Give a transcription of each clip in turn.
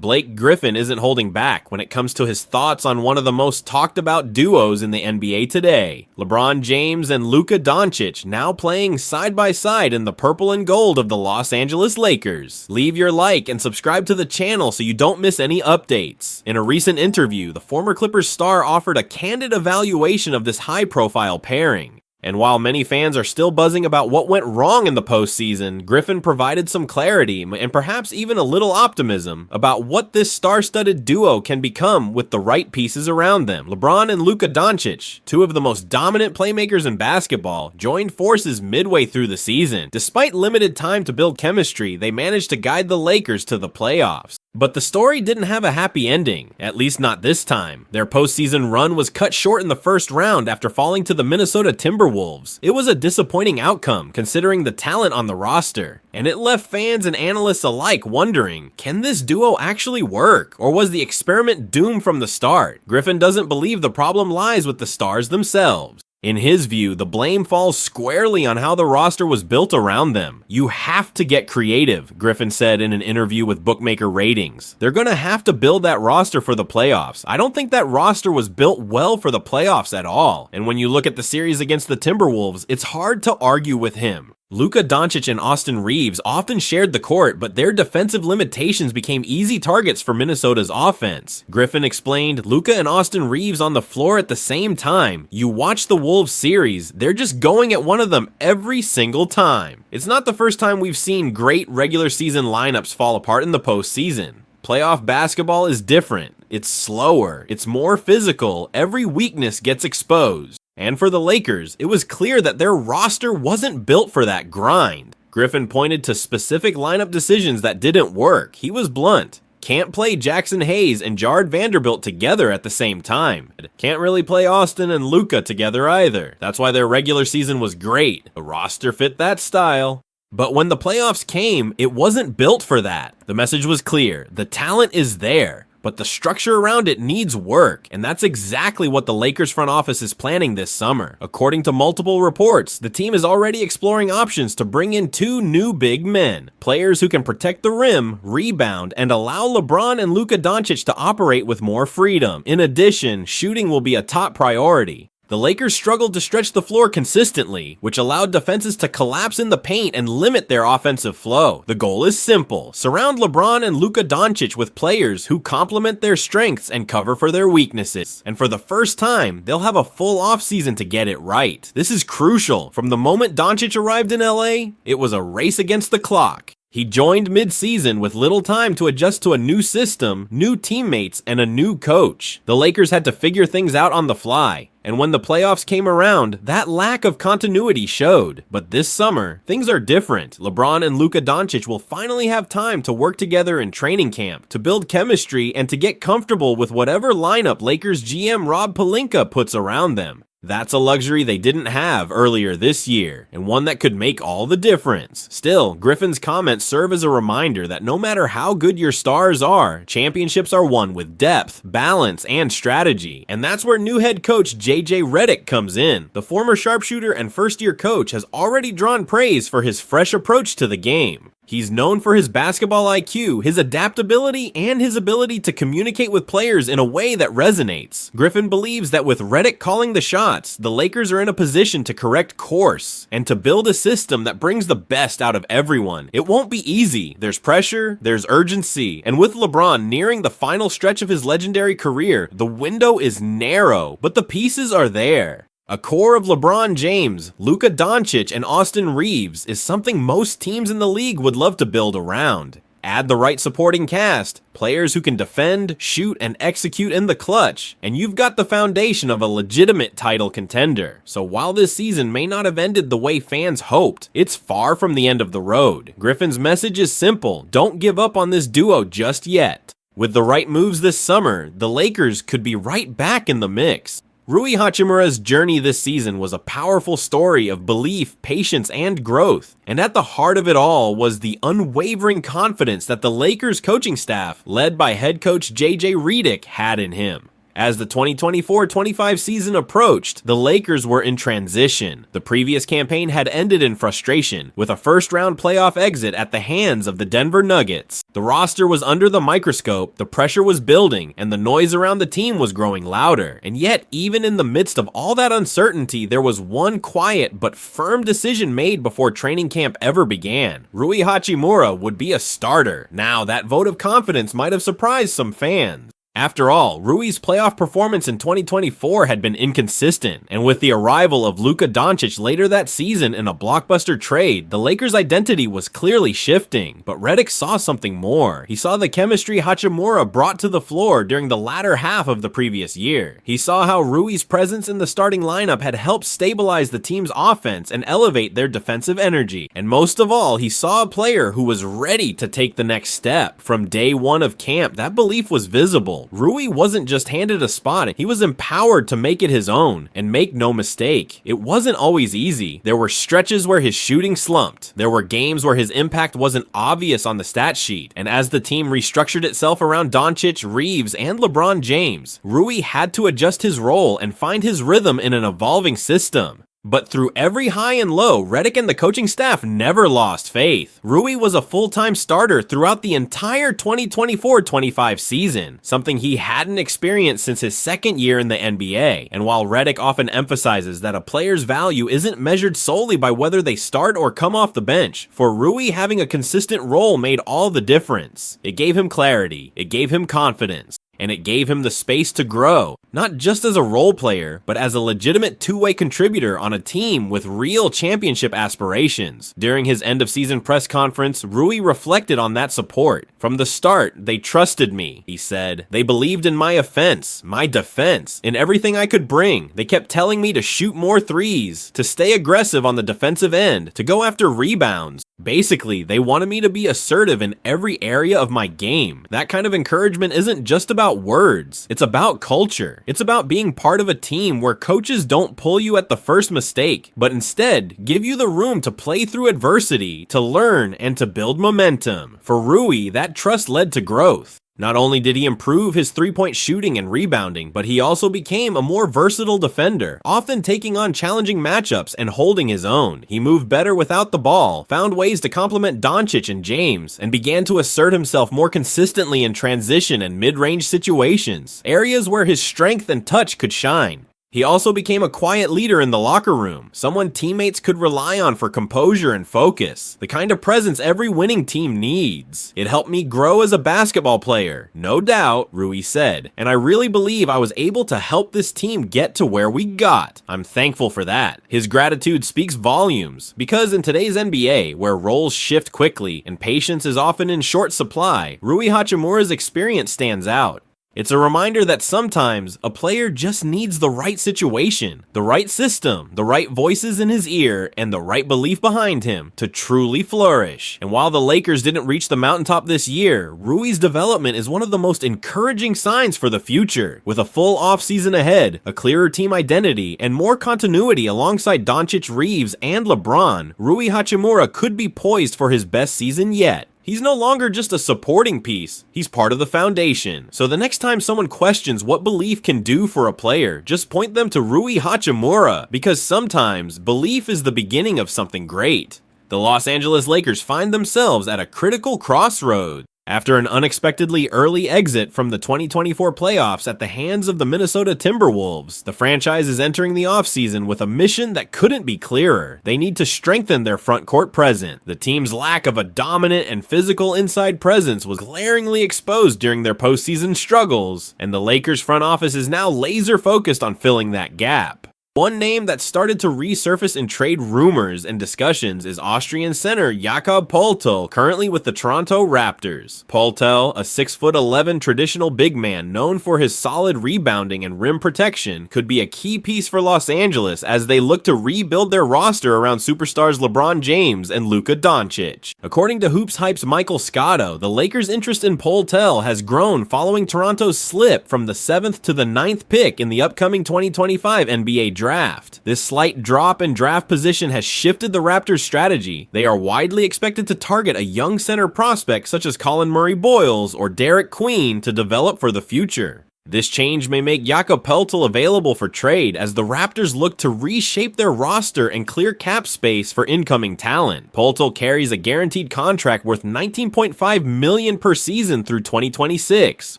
Griffin isn't holding back when it comes to his thoughts on one of the most talked about duos in the NBA today. LeBron James and Luka Doncic now playing side by side in the purple and gold of the Los Angeles Lakers. Leave your like and subscribe to the channel so you don't miss any updates. In a recent interview, the former Clippers star offered a candid evaluation of this high-profile pairing. And while many fans are still buzzing about what went wrong in the postseason, Griffin provided some clarity and perhaps even a little optimism about what this star-studded duo can become with the right pieces around them. LeBron and Luka Doncic, two of the most dominant playmakers in basketball, joined forces midway through the season. Despite limited time to build chemistry, they managed to guide the Lakers to the playoffs. But the story didn't have a happy ending, at least not this time. Their postseason run was cut short in the first round after falling to the Minnesota Timberwolves. It was a disappointing outcome considering the talent on the roster, and it left fans and analysts alike wondering, can this duo actually work, or was the experiment doomed from the start? Griffin doesn't believe the problem lies with the stars themselves. In his view, the blame falls squarely on how the roster was built around them. You have to get creative, Griffin said in an interview with bookmaker Ratings. They're going to have to build that roster for the playoffs. I don't think that roster was built well for the playoffs at all. And when you look at the series against the Timberwolves, it's hard to argue with him. Luka Doncic and Austin Reeves often shared the court, but their defensive limitations became easy targets for Minnesota's offense. Griffin explained, Luka and Austin Reeves on the floor at the same time. You watch the Wolves series, they're just going at one of them every single time. It's not the first time we've seen great regular season lineups fall apart in the postseason. Playoff basketball is different. It's slower. It's more physical. Every weakness gets exposed. And for the Lakers, it was clear that their roster wasn't built for that grind. Griffin pointed to specific lineup decisions that didn't work. He was blunt. Can't play Jackson Hayes and Jared Vanderbilt together at the same time. Can't really play Austin and Luka together either. That's why their regular season was great. The roster fit that style. But when the playoffs came, it wasn't built for that. The message was clear. The talent is there, but the structure around it needs work, and that's exactly what the Lakers front office is planning this summer. According to multiple reports, the team is already exploring options to bring in two new big men, players who can protect the rim, rebound, and allow LeBron and Luka Doncic to operate with more freedom. In addition, shooting will be a top priority. The Lakers struggled to stretch the floor consistently, which allowed defenses to collapse in the paint and limit their offensive flow. The goal is simple. Surround LeBron and Luka Doncic with players who complement their strengths and cover for their weaknesses. And for the first time, they'll have a full offseason to get it right. This is crucial. From the moment Doncic arrived in LA, it was a race against the clock. He joined mid-season with little time to adjust to a new system, new teammates, and a new coach. The Lakers had to figure things out on the fly, and when the playoffs came around, that lack of continuity showed. But this summer, things are different. LeBron and Luka Doncic will finally have time to work together in training camp, to build chemistry, and to get comfortable with whatever lineup Lakers GM Rob Pelinka puts around them. That's a luxury they didn't have earlier this year, and one that could make all the difference. Still, Griffin's comments serve as a reminder that no matter how good your stars are, championships are won with depth, balance, and strategy. And that's where new head coach JJ Redick comes in. The former sharpshooter and first-year coach has already drawn praise for his fresh approach to the game. He's known for his basketball IQ, his adaptability, and his ability to communicate with players in a way that resonates. Griffin believes that with Redick calling the shots, the Lakers are in a position to correct course and to build a system that brings the best out of everyone. It won't be easy. There's pressure, there's urgency, and with LeBron nearing the final stretch of his legendary career, the window is narrow, but the pieces are there. A core of LeBron James, Luka Doncic, and Austin Reeves is something most teams in the league would love to build around. Add the right supporting cast, players who can defend, shoot, and execute in the clutch, and you've got the foundation of a legitimate title contender. So while this season may not have ended the way fans hoped, it's far from the end of the road. Griffin's message is simple: don't give up on this duo just yet. With the right moves this summer, the Lakers could be right back in the mix. Rui Hachimura's journey this season was a powerful story of belief, patience, and growth. And at the heart of it all was the unwavering confidence that the Lakers coaching staff, led by head coach JJ Redick, had in him. As the 2024-25 season approached, the Lakers were in transition. The previous campaign had ended in frustration, with a first-round playoff exit at the hands of the Denver Nuggets. The roster was under the microscope, the pressure was building, and the noise around the team was growing louder. And yet, even in the midst of all that uncertainty, there was one quiet but firm decision made before training camp ever began. Rui Hachimura would be a starter. Now, that vote of confidence might have surprised some fans. After all, Rui's playoff performance in 2024 had been inconsistent, and with the arrival of Luka Doncic later that season in a blockbuster trade, the Lakers' identity was clearly shifting. But Redick saw something more. He saw the chemistry Hachimura brought to the floor during the latter half of the previous year. He saw how Rui's presence in the starting lineup had helped stabilize the team's offense and elevate their defensive energy. And most of all, he saw a player who was ready to take the next step. From day one of camp, that belief was visible. Rui wasn't just handed a spot, he was empowered to make it his own. And make no mistake, it wasn't always easy. There were stretches where his shooting slumped. There were games where his impact wasn't obvious on the stat sheet. And as the team restructured itself around Doncic, Reeves, and LeBron James, Rui had to adjust his role and find his rhythm in an evolving system. But through every high and low, Redick and the coaching staff never lost faith. Rui was a full-time starter throughout the entire 2024-25 season, something he hadn't experienced since his second year in the NBA. And while Redick often emphasizes that a player's value isn't measured solely by whether they start or come off the bench, for Rui, having a consistent role made all the difference. It gave him clarity, it gave him confidence, and it gave him the space to grow, not just as a role player, but as a legitimate two-way contributor on a team with real championship aspirations. During his end-of-season press conference, Rui reflected on that support. From the start, they trusted me, he said. They believed in my offense, my defense, in everything I could bring. They kept telling me to shoot more threes, to stay aggressive on the defensive end, to go after rebounds. Basically, they wanted me to be assertive in every area of my game. That kind of encouragement isn't just about words, it's about culture. It's about being part of a team where coaches don't pull you at the first mistake, but instead give you the room to play through adversity, to learn, and to build momentum. For Rui, that trust led to growth. Not only did he improve his three-point shooting and rebounding, but he also became a more versatile defender, often taking on challenging matchups and holding his own. He moved better without the ball, found ways to complement Doncic and James, and began to assert himself more consistently in transition and mid-range situations, areas where his strength and touch could shine. He also became a quiet leader in the locker room, someone teammates could rely on for composure and focus, the kind of presence every winning team needs. It helped me grow as a basketball player, no doubt, Rui said, and I really believe I was able to help this team get to where we got. I'm thankful for that. His gratitude speaks volumes, because in today's NBA, where roles shift quickly and patience is often in short supply, Rui Hachimura's experience stands out. It's a reminder that sometimes a player just needs the right situation, the right system, the right voices in his ear, and the right belief behind him to truly flourish. And while the Lakers didn't reach the mountaintop this year, Rui's development is one of the most encouraging signs for the future. With a full offseason ahead, a clearer team identity, and more continuity alongside Doncic, Reeves, and LeBron, Rui Hachimura could be poised for his best season yet. He's no longer just a supporting piece, he's part of the foundation. So the next time someone questions what belief can do for a player, just point them to Rui Hachimura, because sometimes belief is the beginning of something great. The Los Angeles Lakers find themselves at a critical crossroads. After an unexpectedly early exit from the 2024 playoffs at the hands of the Minnesota Timberwolves, the franchise is entering the offseason with a mission that couldn't be clearer. They need to strengthen their front court presence. The team's lack of a dominant and physical inside presence was glaringly exposed during their postseason struggles, and the Lakers front office is now laser focused on filling that gap. One name that started to resurface in trade rumors and discussions is Austrian center Jakob Poeltl, currently with the Toronto Raptors. Poeltl, a 6'11" traditional big man known for his solid rebounding and rim protection, could be a key piece for Los Angeles as they look to rebuild their roster around superstars LeBron James and Luka Doncic. According to Hoops Hype's Michael Scotto, the Lakers' interest in Poeltl has grown following Toronto's slip from the 7th to the 9th pick in the upcoming 2025 NBA draft. This slight drop in draft position has shifted the Raptors' strategy. They are widely expected to target a young center prospect such as Colin Murray Boyles or Derek Queen to develop for the future. This change may make Jakob Poeltl available for trade as the Raptors look to reshape their roster and clear cap space for incoming talent. Poeltl carries a guaranteed contract worth $19.5 million per season through 2026,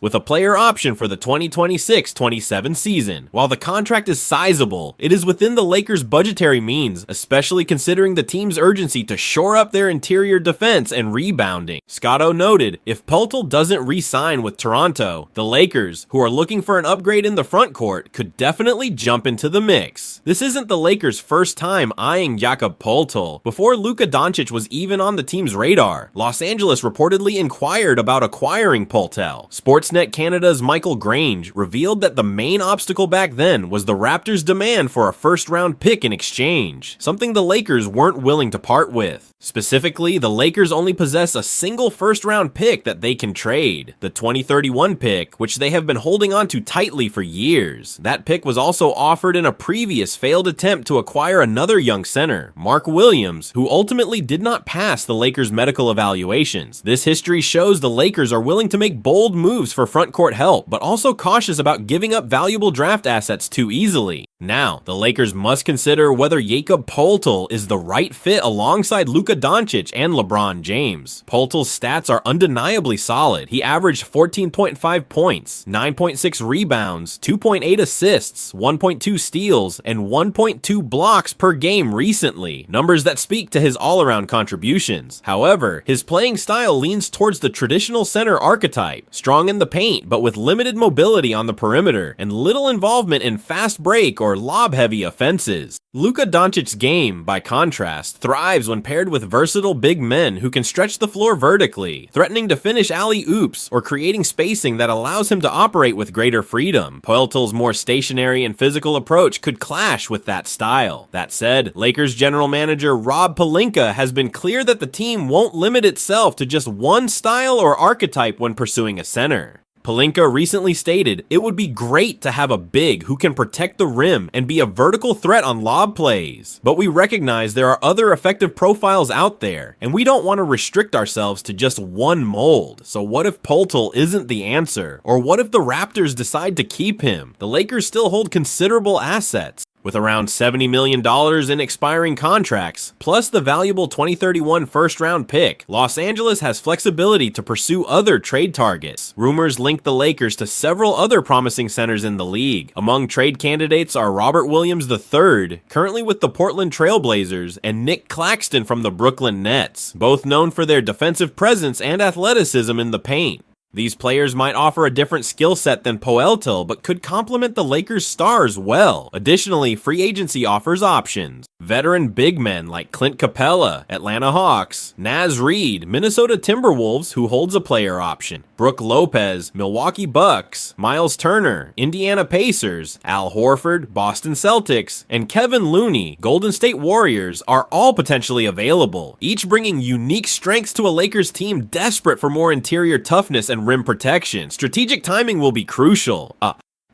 with a player option for the 2026-27 season. While the contract is sizable, it is within the Lakers' budgetary means, especially considering the team's urgency to shore up their interior defense and rebounding. Scotto noted, if Poeltl doesn't re-sign with Toronto, the Lakers, who are looking for an upgrade in the front court, could definitely jump into the mix. This isn't the Lakers' first time eyeing Jakob Poeltl. Before Luka Doncic was even on the team's radar, Los Angeles reportedly inquired about acquiring Poeltl. Sportsnet Canada's Michael Grange revealed that the main obstacle back then was the Raptors' demand for a first-round pick in exchange, something the Lakers weren't willing to part with. Specifically, the Lakers only possess a single first-round pick that they can trade, the 2031 pick, which they have been holding on to tightly for years. That pick was also offered in a previous failed attempt to acquire another young center, Mark Williams, who ultimately did not pass the Lakers' medical evaluations. This history shows the Lakers are willing to make bold moves for front court help, but also cautious about giving up valuable draft assets too easily. Now, the Lakers must consider whether Jakob Poeltl is the right fit alongside Luka Doncic and LeBron James. Poeltl's stats are undeniably solid. He averaged 14.5 points, 9.6 rebounds, 2.8 assists, 1.2 steals, and 1.2 blocks per game recently, numbers that speak to his all-around contributions. However, his playing style leans towards the traditional center archetype, strong in the paint but with limited mobility on the perimeter and little involvement in fast break or lob-heavy offenses. Luka Doncic's game, by contrast, thrives when paired with versatile big men who can stretch the floor vertically, threatening to finish alley-oops or creating spacing that allows him to operate with greater freedom. Poeltl's more stationary and physical approach could clash with that style. That said, Lakers general manager Rob Pelinka has been clear that the team won't limit itself to just one style or archetype when pursuing a center. Pelinka recently stated, "It would be great to have a big who can protect the rim and be a vertical threat on lob plays. But we recognize there are other effective profiles out there, and we don't want to restrict ourselves to just one mold. So what if Poeltl isn't the answer? Or what if the Raptors decide to keep him? The Lakers still hold considerable assets. With around $70 million in expiring contracts, plus the valuable 2031 first-round pick, Los Angeles has flexibility to pursue other trade targets. Rumors link the Lakers to several other promising centers in the league. Among trade candidates are Robert Williams III, currently with the Portland Trail Blazers, and Nick Claxton from the Brooklyn Nets, both known for their defensive presence and athleticism in the paint. These players might offer a different skill set than Poeltl, but could complement the Lakers' stars well. Additionally, free agency offers options. Veteran big men like Clint Capella, Atlanta Hawks, Naz Reid, Minnesota Timberwolves, who holds a player option, Brook Lopez, Milwaukee Bucks, Miles Turner, Indiana Pacers, Al Horford, Boston Celtics, and Kevin Looney, Golden State Warriors, are all potentially available, each bringing unique strengths to a Lakers team desperate for more interior toughness and rim protection. Strategic timing will be crucial.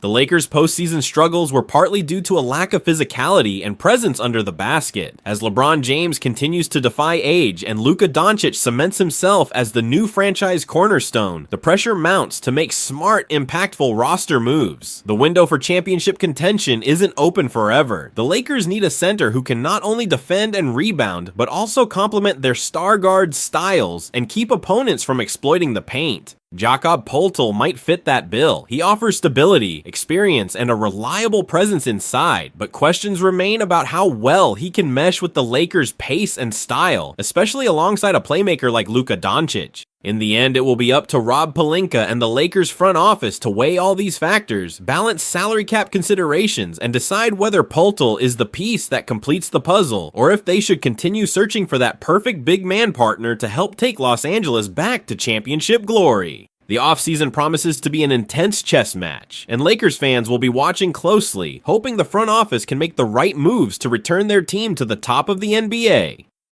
The Lakers' postseason struggles were partly due to a lack of physicality and presence under the basket. As LeBron James continues to defy age and Luka Doncic cements himself as the new franchise cornerstone, the pressure mounts to make smart, impactful roster moves. The window for championship contention isn't open forever. The Lakers need a center who can not only defend and rebound, but also complement their star guards' styles and keep opponents from exploiting the paint. Jakob Poeltl might fit that bill. He offers stability, experience, and a reliable presence inside, but questions remain about how well he can mesh with the Lakers' pace and style, especially alongside a playmaker like Luka Doncic. In the end, it will be up to Rob Pelinka and the Lakers front office to weigh all these factors, balance salary cap considerations, and decide whether Poeltl is the piece that completes the puzzle, or if they should continue searching for that perfect big man partner to help take Los Angeles back to championship glory. The offseason promises to be an intense chess match, and Lakers fans will be watching closely, hoping the front office can make the right moves to return their team to the top of the NBA.